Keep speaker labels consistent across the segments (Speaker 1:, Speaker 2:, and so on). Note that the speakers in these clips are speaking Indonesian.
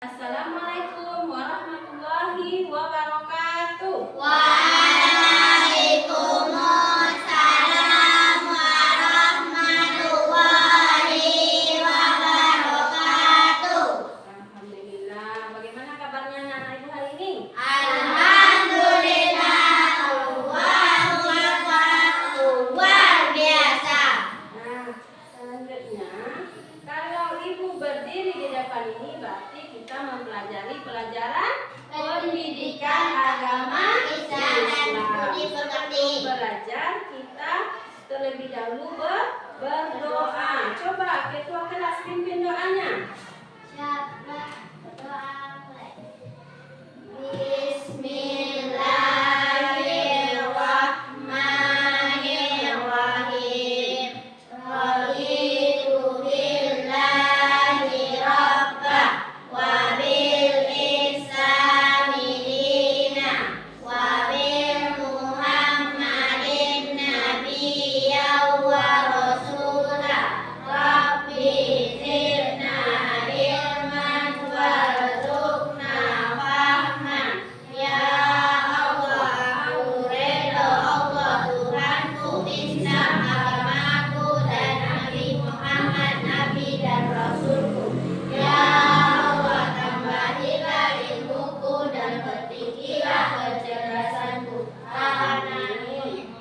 Speaker 1: Assalamualaikum warahmatullahi wabarakatuh.
Speaker 2: Waalaikumsalam warahmatullahi wabarakatuh.
Speaker 1: Alhamdulillah. Bagaimana kabarnya anak ibu hari ini?
Speaker 2: Alhamdulillah, luar biasa.
Speaker 1: Nah, selanjutnya kalau ibu berdiri di depan ini berarti kita mempelajari pelajaran pendidikan agama
Speaker 2: Islam dan budi pekerti.
Speaker 1: Belajar kita terlebih dahulu berdoa. Coba ketua kelas pimpin doanya.
Speaker 2: Siapa berdoa mulai? Bismillahirrahmanirrahim. Raditu billahi rabba wa bil islami dina wa bil muhammadin nabiyya wa rasula. Rabbi zidna ilman warzuqna fahman. Ya Allah, aku rela Allah Tuhanku, Islam agamaku, dan Nabi Muhammad Nabi dan Rasulku. Ya Allah, tambahilah ilmuku dan pertinggilah kecerdasanku. Amin.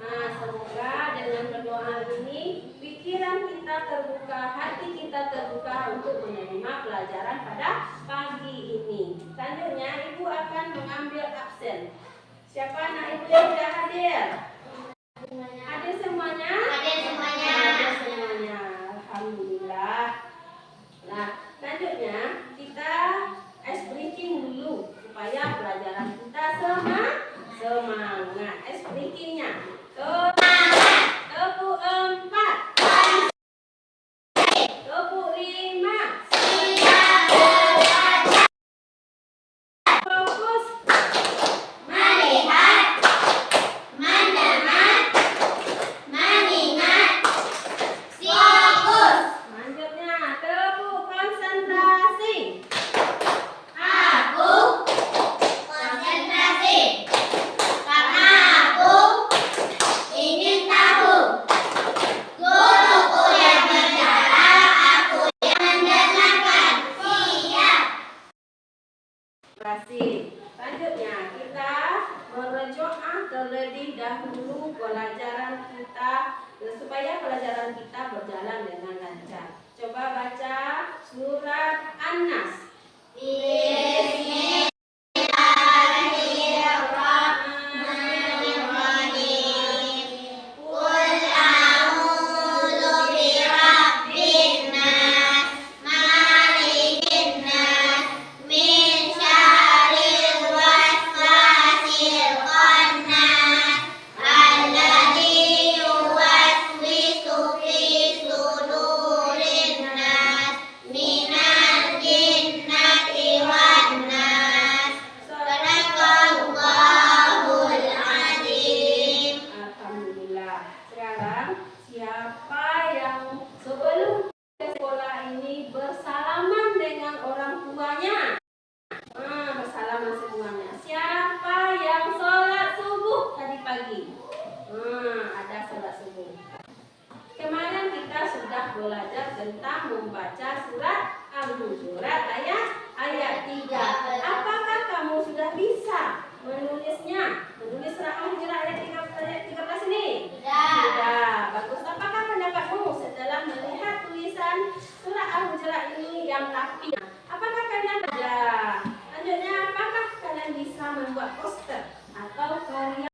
Speaker 1: Nah, semoga dengan berdoa ini pikiran kita terbuka, hati kita terbuka untuk menerima pelajaran pada pagi ini. Selanjutnya ibu akan mengambil absen. Siapa anak ibu yang sudah hadir? Hadir semuanya?
Speaker 2: Hadir semuanya.
Speaker 1: Hadir semuanya. Alhamdulillah. Nah, selanjutnya kita ice breaking dulu supaya pelajaran kita semangat. Ice breakingnya. Tepuk 4, tepuk 5, fokus,
Speaker 2: Melihat, mendengar, mengingat, fokus.
Speaker 1: selanjutnya tepuk konsentrasi.
Speaker 2: Aku konsentrasi karena aku ingin tahu. Guruku yang bicara, aku yang mendengarkan. Siap.
Speaker 1: Selanjutnya kita berdoa terlebih dahulu pelajaran kita supaya pelajaran kita berjalan dengan lancar. Coba baca surat An-Nas.
Speaker 2: Bismillahirrahmanirrahim. Qul a'udzu birabbin nas, malikin nas, min syarril waswasil khannas, alladzi yuwaswisu fi sudurin nas, minal jinnati wan nas. Sadaqallahul azim.
Speaker 1: Alhamdulillah. Sekarang siapa yang sebelum ke sekolah ini bersalaman dengan orang tuanya? Bersalaman semuanya. Siapa yang sholat subuh tadi pagi? Ada sholat subuh. Kemarin kita sudah belajar tentang membaca surat Al-Hujurat ayat 3. Apakah kamu sudah bisa menulisnya? Menulis surat Al-Hujurat ayat 13 ini? Sudah. Bagus. Apakah pendapatmu setelah melihat tulisan surat Al-Hujurat ini yang rapi? Apakah kalian ada? Selanjutnya, apakah kalian bisa membuat poster atau karya?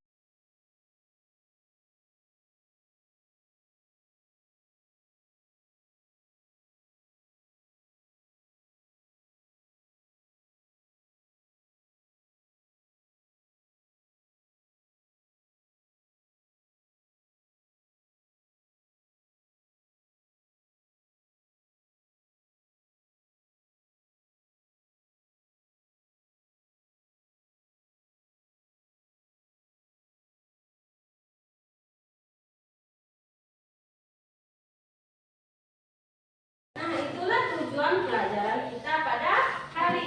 Speaker 1: Nah, itulah tujuan pelajaran kita pada hari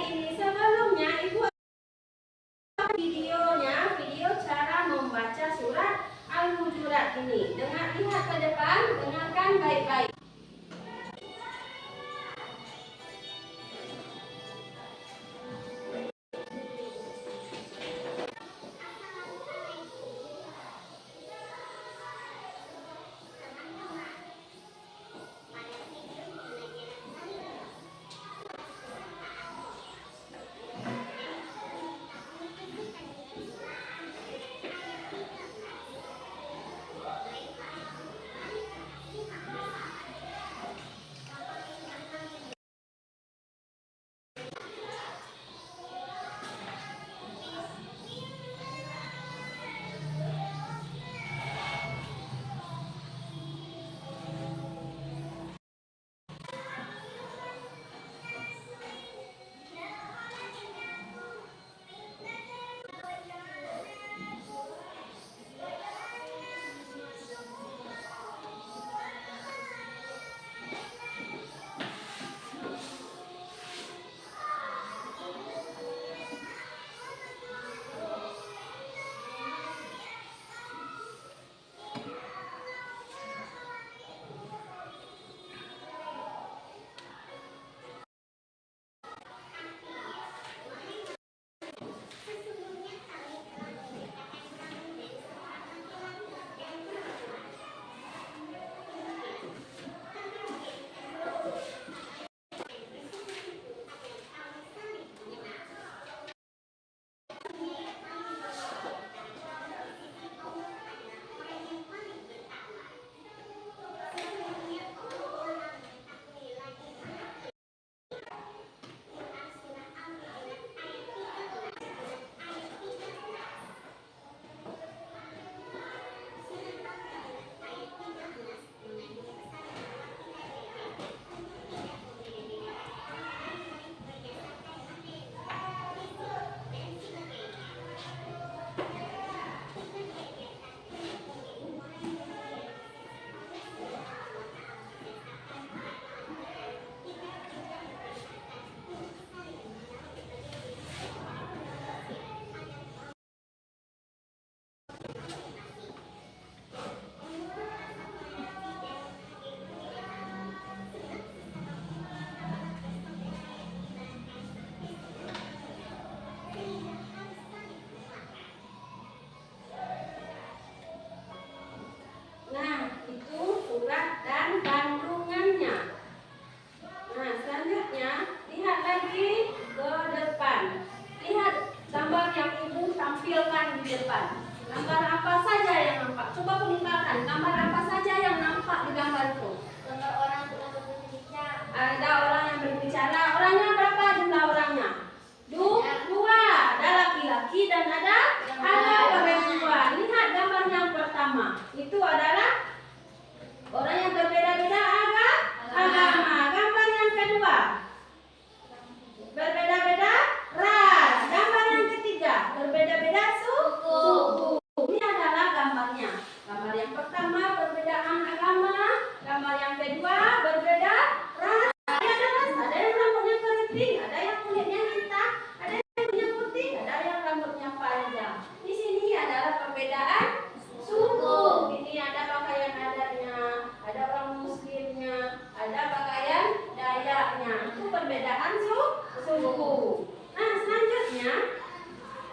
Speaker 1: perbedaan suku. Nah, selanjutnya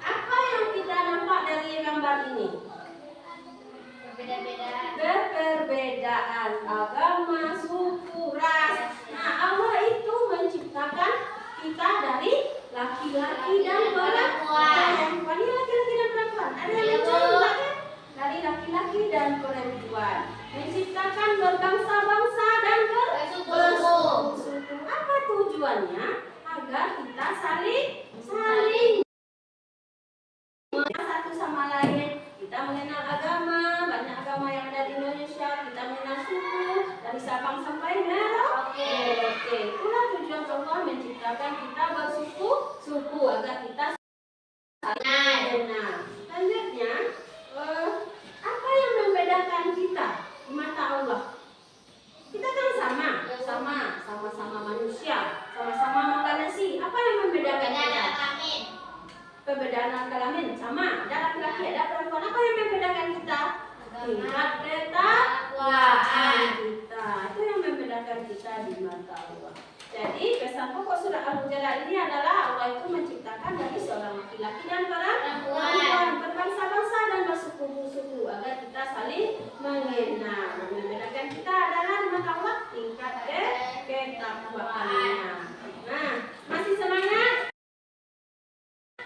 Speaker 1: apa yang kita nampak dari gambar ini? Perbedaan agama, suku, ras. Nah, Allah itu menciptakan kita dari laki-laki dan perempuan. Ini laki-laki dan perempuan. Ada yang menciptakan dari laki-laki dan perempuan. Menciptakan berbangsa-bangsa dan bersuku. Apa tujuannya? Agar kita saling satu sama lain. Kita mengenal agama, banyak agama yang ada di Indonesia. Kita mengenal suku dari Sabang sampai Merauke. Itulah tujuan Allah menciptakan kita bersuku agar kita saling kenal. Selanjutnya, apa yang membedakan kita di mata Allah? Kita kan sama-sama manusia, sama-sama makan nasi. Apa yang membedakan kita? Perbedaan kelamin sama, ada laki-laki, ada perempuan. Apa yang membedakan kita? Tingkat ketakwaan kita. Itu yang membedakan kita di mata Allah. Jadi pesan pokok surah Al-Hujurat ini adalah Allah itu menciptakan dari seorang laki-laki dan perempuan, berbangsa-bangsa dan bersuku-suku agar kita saling mengenal. Yang membedakan kita adalah di mata Allah tingkat ketakwaannya. Nah, masih semangat?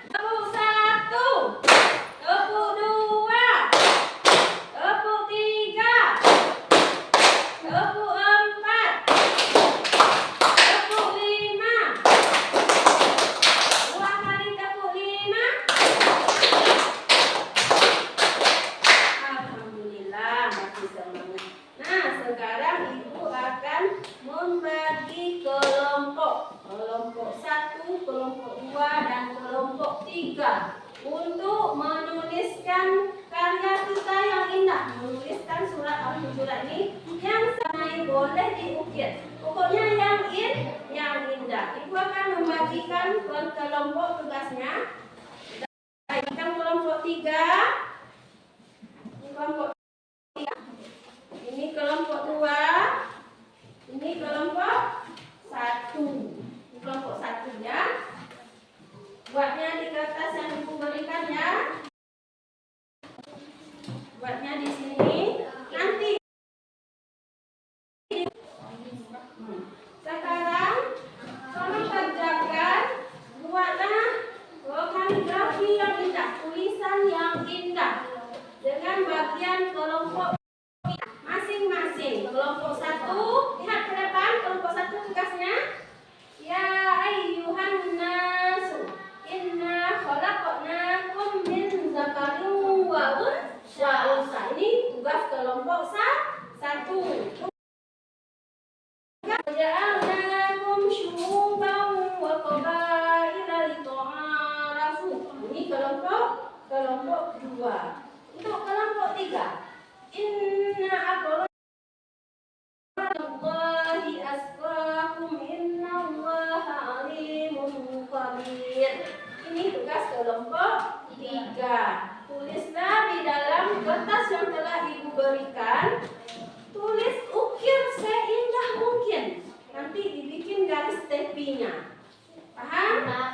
Speaker 1: 21, 22, 23, 24, 35. 2 kali 35. Alhamdulillah masih semangat. Nah, sekarang Ibu akan membagi kelompok. Kelompok 1, kelompok 2, dan kelompok 3 untuk menuliskan karya kita yang indah. Menuliskan surat Al-Hujurat ini yang sangat boleh diukir. Pokoknya yang indah. Ibu akan membagikan ke kelompok tugasnya. Bagikan kelompok 3. Kelompok 3. Ini kelompok 2. Ini kelompok 1. Kelompok 1 ya. Buatnya di kertas yang Ibu berikan ya. Buatnya di sini. Nanti sekarang tolong kerjakan, buatlah kaligrafi yang indah, tulisan yang indah dengan bagian kelompok masing-masing. Kelompok 1, lihat ke depan. Kelompok 1 tugasnya ya ayyuhan nasu inna khalaqnakum min zakarin wa unsa. Ini tugas kelompok 1. Ja'alnakum syu'uban wa qabaila lita'arafu. Ini kelompok 2. Untuk kelompok 3, inna akramallahi asqakum innallaha alimun khabir. Ini tugas kelompok 3. Tulislah di dalam kertas yang telah Ibu berikan. Tulis, ukir seindah mungkin. Nanti dibikin garis tepinya. Paham? Lah,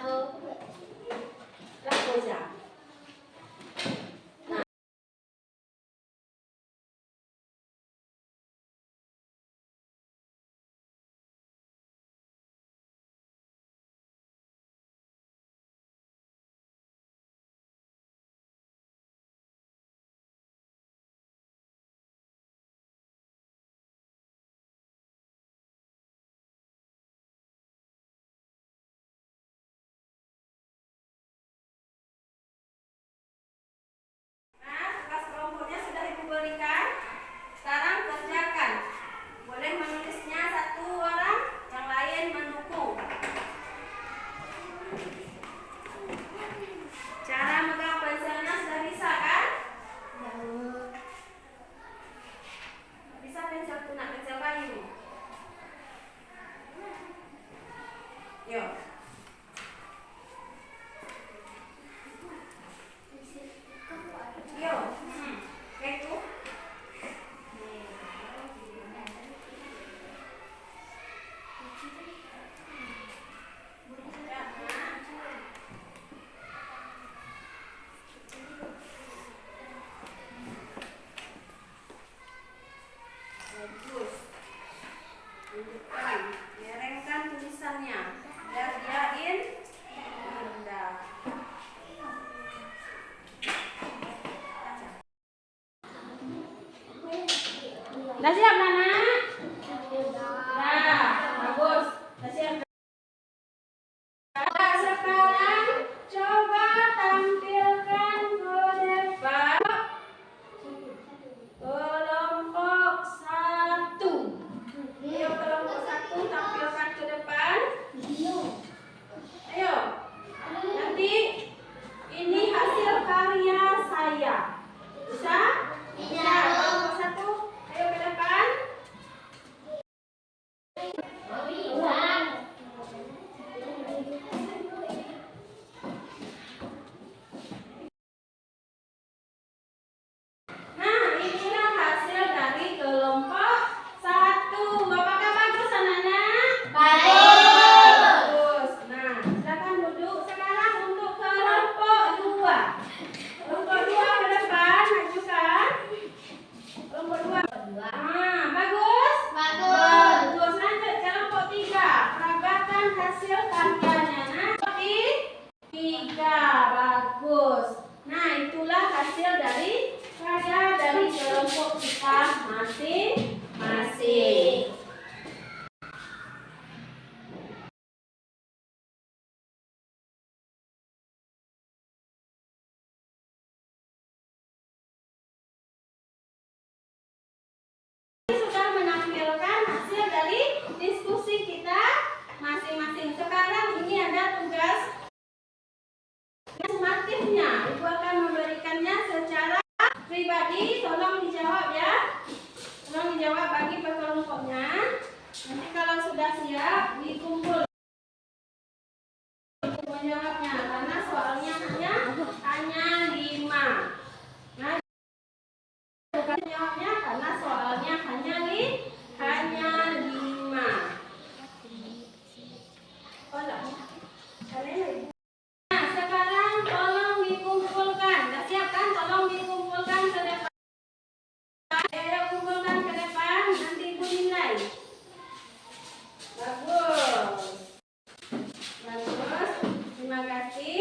Speaker 1: sekarang coba tampilkan ke depan kelompok 1. Ayo kelompok 1 tampilkan ke depan. Ayo. Nanti ini hasil karya saya. Bisa? Bisa. Kelompok 1. Ayo ke depan. Nah, inilah hasil dari kelompok 1. Apakah bagus anak-anak? Bagus. Nah, silakan duduk. Sekarang untuk kelompok 2. Kelompok 2 ke depan, majukan. Kelompok 2. Nah, bagus? Bagus. Lanjut kelompok 3. Peragakan hasil karyanya. Nah, 3. Bagus. Nah, itulah hasil dari karya dari kelompok kita masing-masing. Sudah menampilkan hasil dari diskusi kita masing-masing. Sekarang ini ada tugas sumatifnya. Ibu akan memberikannya secara pribadi. Tolong dijawab ya. Tolong dijawab bagi kelompoknya. Nanti kalau sudah siap dikumpul untuk menjawabnya. Karena soalnya hanya 5. Nah, bukan jawabnya karena soalnya hanya 5. Oh, enggak. Nah, sekarang tolong dikumpulkan. Sudah siap kan? Tolong dikumpulkan ke depan. Ayo kumpulkan ke depan. Nanti ibu nilai. Bagus. Bagus. Terima kasih.